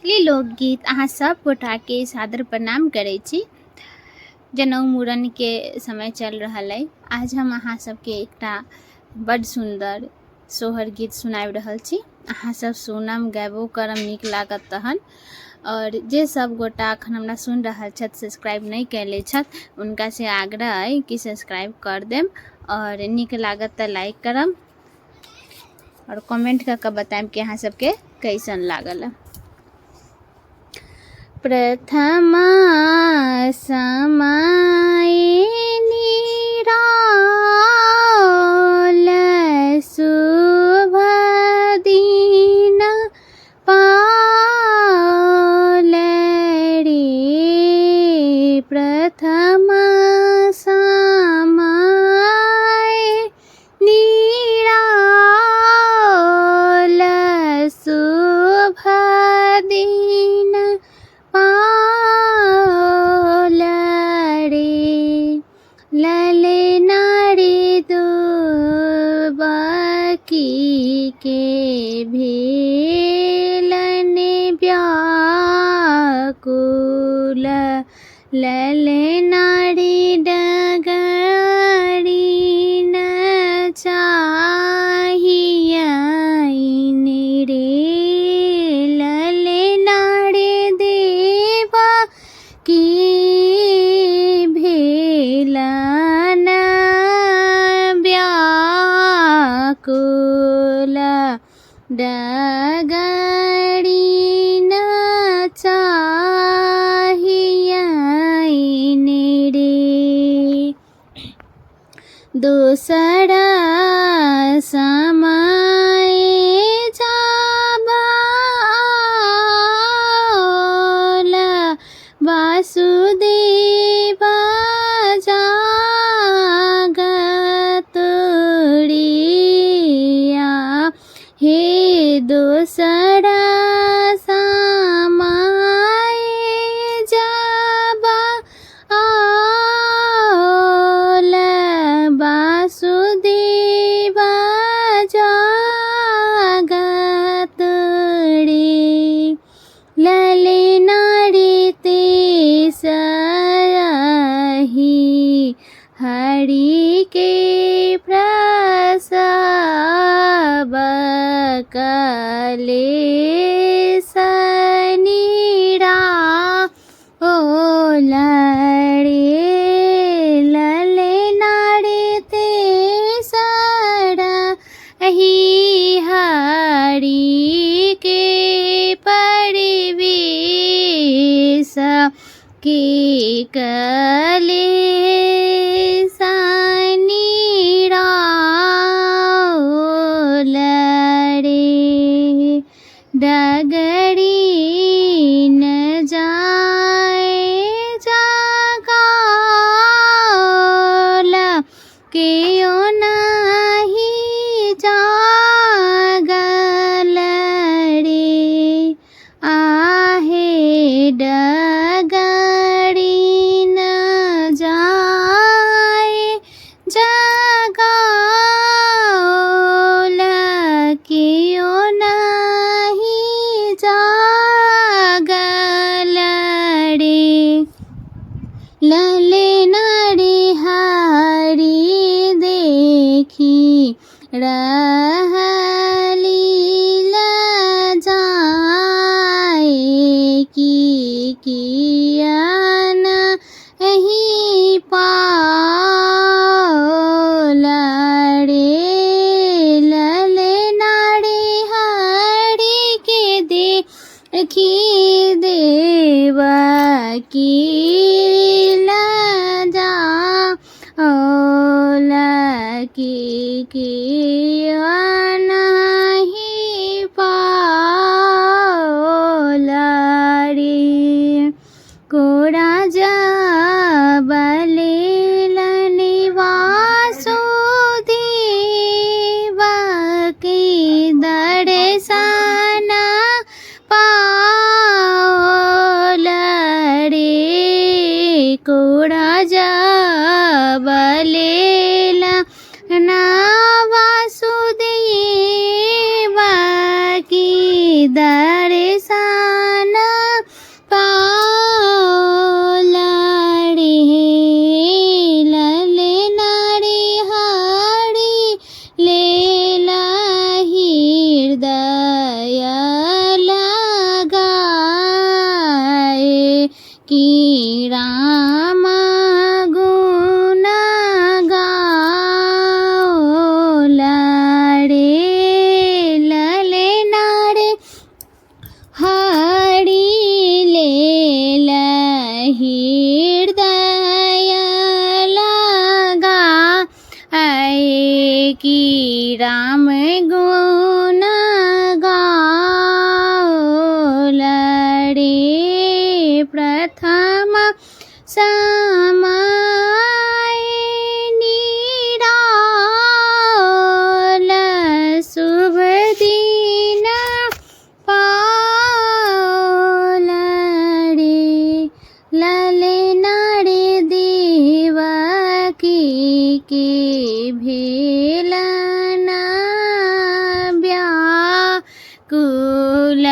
मैथिली लोकगीत अहाँ सब गोटाके सादर प्रणाम करै छी। जनउ मूड़न के समय चल रहल है। आज हम अहाँ सबके एकटा बड़ सुंदर सोहर गीत सुनाबि रहल छी। अहाँ सब सुनम गाबो करम नीक लागत तहन। और जे सब गोटा अखन हमरा सुन रहल छथि सब्सक्राइब नहीं कैले छथि उनका से आग्रह है कि सब्सक्राइब कर देम और नीक लागत त लाइक करम और कमेंट करके बताएम कि अहाँ सबके कैसन लागल। प्रथमा समय निराल शुभ दिन पाल रे। प्रथमा समय निराल शुभ दिन पाल रे। ललना रे दुबकी के भेलन व्याकुल। ललना रे डगरी न चाहियन रे। ललना रे देवा की भेलन व्याकुल। डगरी न चाहियन रे। दूसरा समय जाबाल वासुदेव जागत रिया। हे दूसरा समय जाबाल वासुदेव जागत रे। ललना रे तेसरहि हरि के प्रसव कलेस निराल रे। ललना रे तेसरहि हरि के परिवेश के कलेस निराल रे। डगरी न जाए जगाल केओ नाही जागल रे। आहे डगरी न जाए जगाल केओ नाही जागल रे। ललना रे हरि देखी रहली लजाए की कियन एहि पाल रे। ललना रे हरि के देखी देवकी लजाओल की कियन एहि पाल रे। कोरा जबलेलन वासुदेव के दर्शन पाओल रे। कोरा जबलेलन वासु कि राम गुण गाओ रे प्रथम समय निराल शुभ दिन पाल रे ललना रे देवकी के भेलना व्याकुल